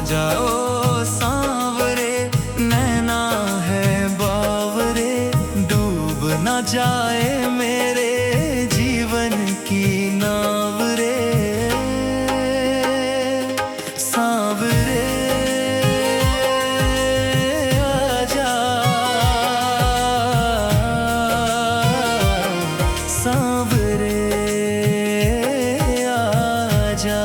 जाओ सांवरे, नैना है बावरे, डूब ना जाए मेरे जीवन की नाव रे। सांवरे आजा, सांवरे आजा।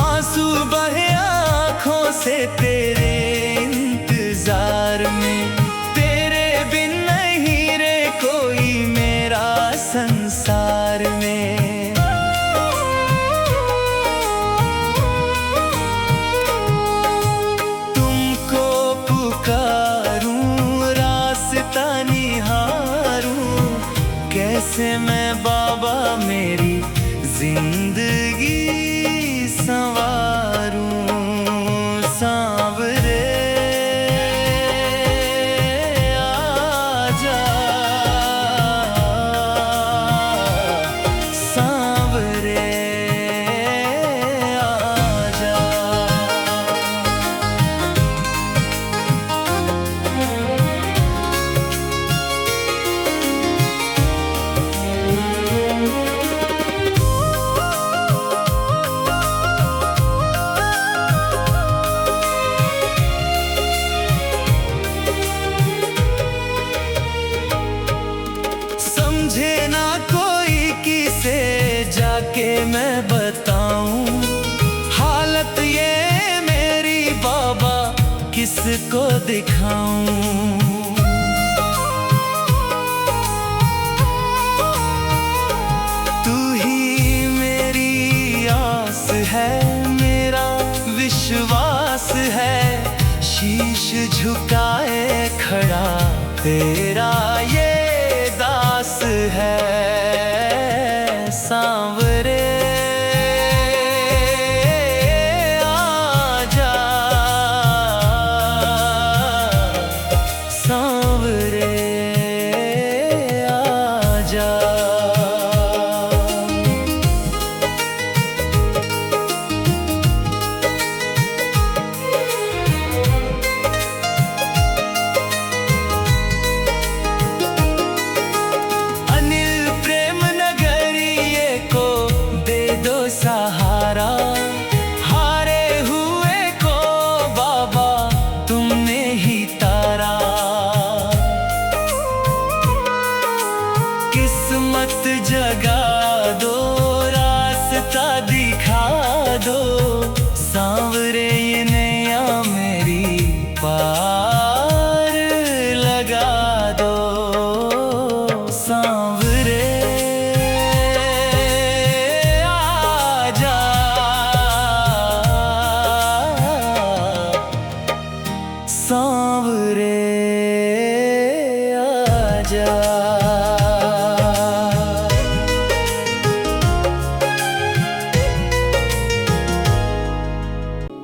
आंसू बहे आँखों से तेरे इंतजार में, तेरे बिन नहीं रे कोई मेरा संसार में। तुमको पुकारूं रास्ता निहारूं, कैसे मैं बाबा मेरी जिंदगी संवारूं। सांवरे आजा, सांवरे आजा। समझे ना कोई किसे जाके मैं बताऊं, हालत ये मेरी बाबा किसको दिखाऊं। तू ही मेरी आस है, मेरा विश्वास है, शीश झुकाए खड़ा तेरा ये दास है। सांवरे आजा, सांवरे आजा। सहारा हारे हुए को बाबा तुमने ही तारा। किस्मत जगा दो, रास्ता दिखा दो, सांवरे ये नैया मेरी पार लगा दो। सांवरे सांवरे आजा।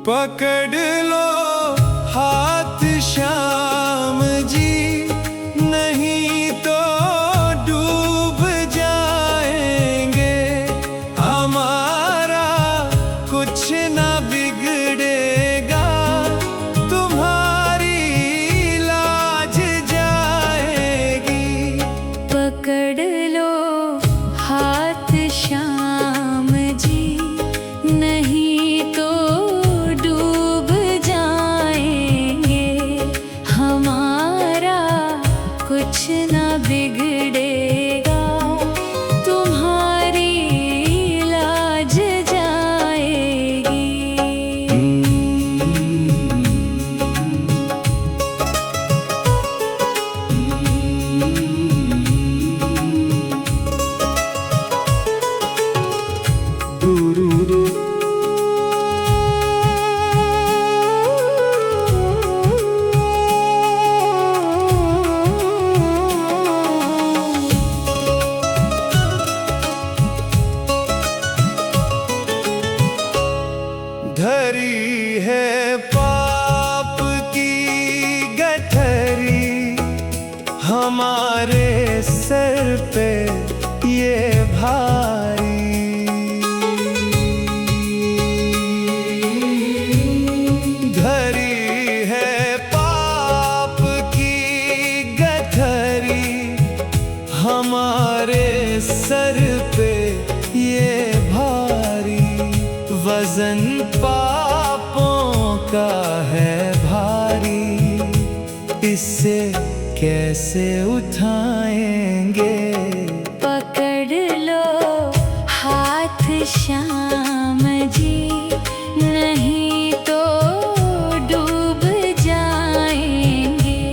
पकड़ लो हाथ श्याम जी, नहीं तो डूब जाएंगे, हमारा कुछ ना बिगड़ेगा, पकड़ लो हाथ श्याम जी, नहीं तो डूब जाएंगे, हम का है भारी, इससे कैसे उठाएंगे। पकड़ लो हाथ श्याम जी, नहीं तो डूब जाएंगे।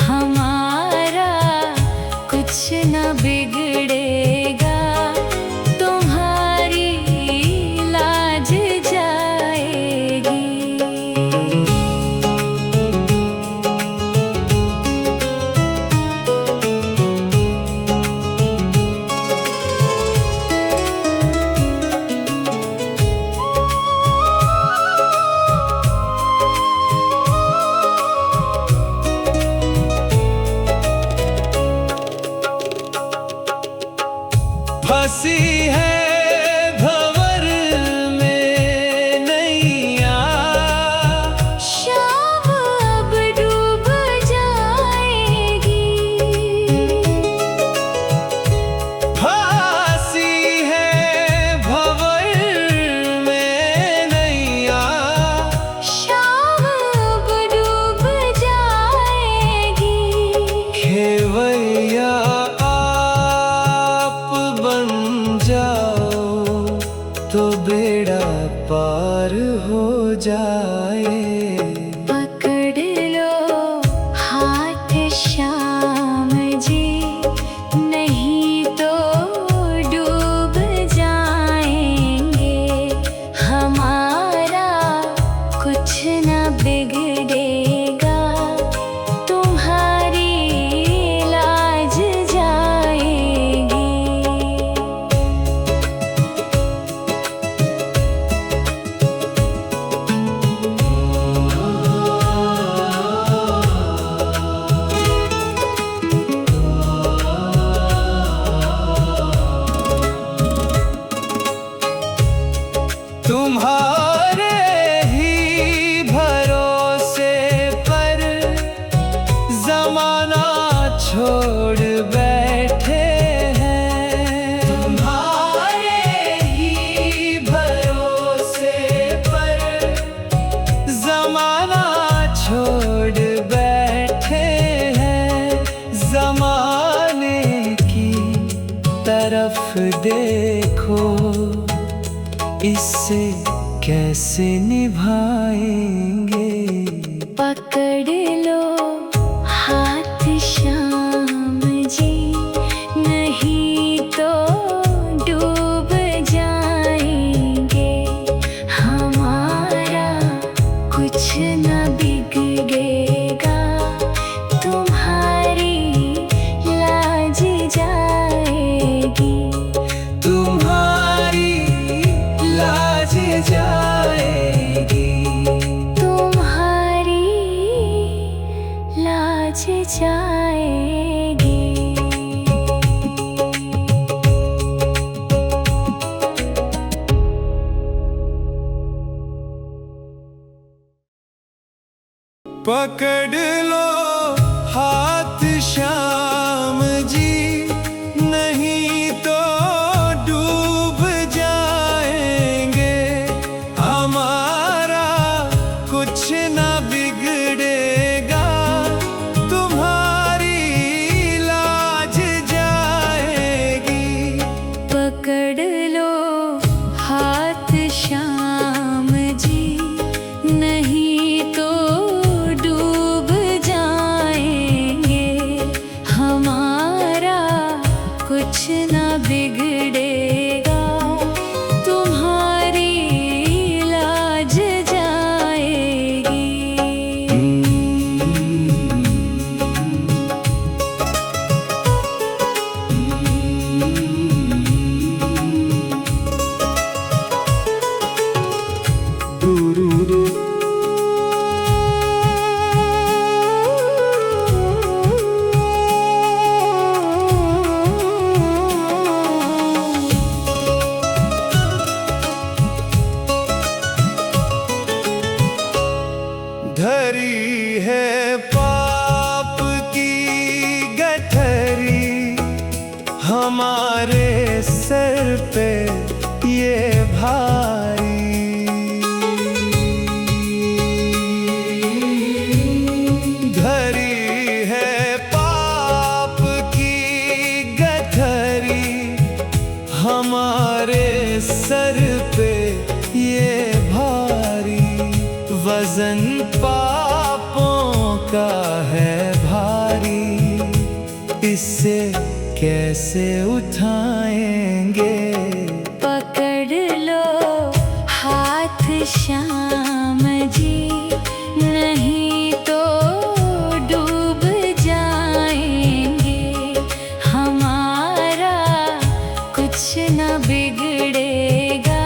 हमारा कुछ न बिगड़ेगा, तुम्हारी लाज जाएगी। फंसी है भंवर में नैया, शाम अब डूब जाएगी। फांसी है भंवर में नैया, शाम अब डूब जाएगी। खेवैया बन जाओ तो बेड़ा पार हो जाए। पकड़ लो हाथ श्याम जी, नहीं तो डूब जाएंगे। हमारा कुछ न बिगड़ेगा, तुम्हारी लाज जाएगी। तुम्हारे ही भरोसे पर जमाना छोड़ बैठे हैं। तुम्हारे ही भरोसे पर जमाना छोड़ बैठे हैं। जमाने की तरफ देखो, इससे कैसे निभाएंगे। पकड़ लो हाथ श्याम जी, नहीं तो डूब जाएंगे। हमारा कुछ न बिगड़ेगा, तुम्हारी लाज जाएगी। तुम्हारी लाज जाएगी। तुम्हारी लाज जाएगी। पकड़ लो हाथ श्याम जी, नहीं तो डूब जाएंगे। हमारा कुछ न बिगड़ेगा, तुम्हारी लाज जाएगी। पकड़ लो हाथ श्याम जी, नहीं तो डूब जाएंगे। हमारा कुछ न बिगड़ेगा, तुम्हारी लाज जाएगी। धरी है पाप की गठरी, हमारे सर पे ये भारी। जीवन पापों का है भारी, इससे कैसे उठाएंगे। पकड़ लो हाथ श्याम जी, नहीं तो डूब जाएंगे। हमारा कुछ न बिगड़ेगा,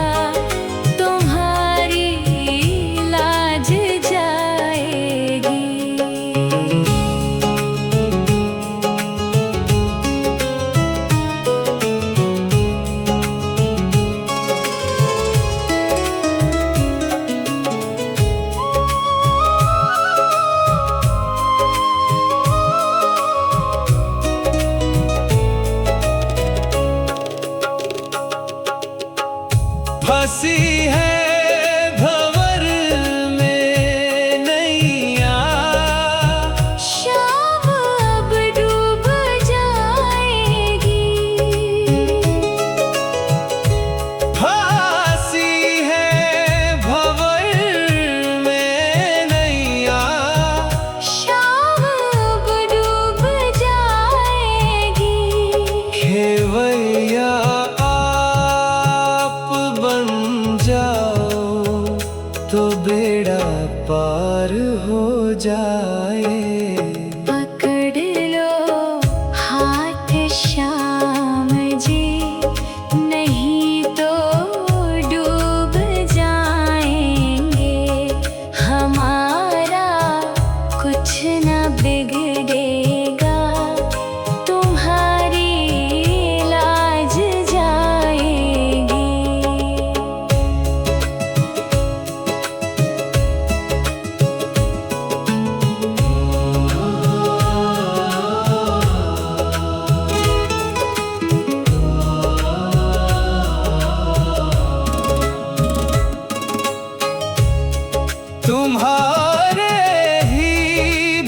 तुम्हारी लाज जाएगी। फंसी है भंवर में नैया, शाम अब डूब जाएगी। फांसी है भंवर में नैया, शाम अब डूब जाएगी। खेवैया बन जाओ तो बेड़ा पार हो जाए। पकड़ लो हाथ श्याम जी, नहीं तो डूब जाएंगे। हमारा कुछ न बिगड़ेगा, तुम्हारी लाज जाएगी। तुम्हारे ही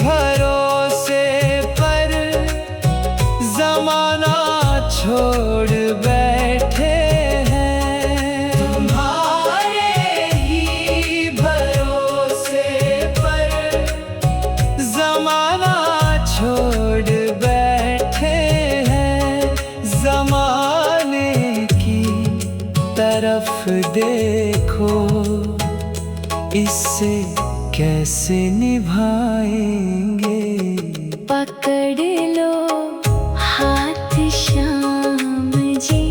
भरोसे पर जमाना छोड़ बैठे हैं। तुम्हारे ही भरोसे पर जमाना छोड़ बैठे हैं। जमाने की तरफ देखो, इससे कैसे निभाएंगे। पकड़ लो हाथ श्याम जी,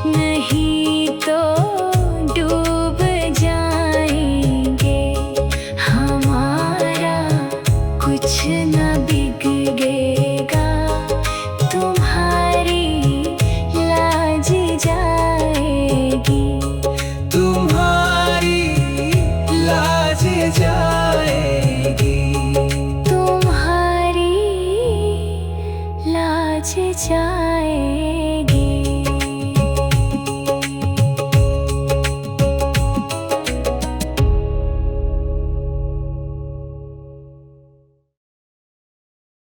नहीं तो डूब जाएंगे। हमारा कुछ न बिगड़ेगा, तुम्हारी लाज जाएगी। तुम्हारी लाज जाएगी। तुम्हारी लाज जाएगी।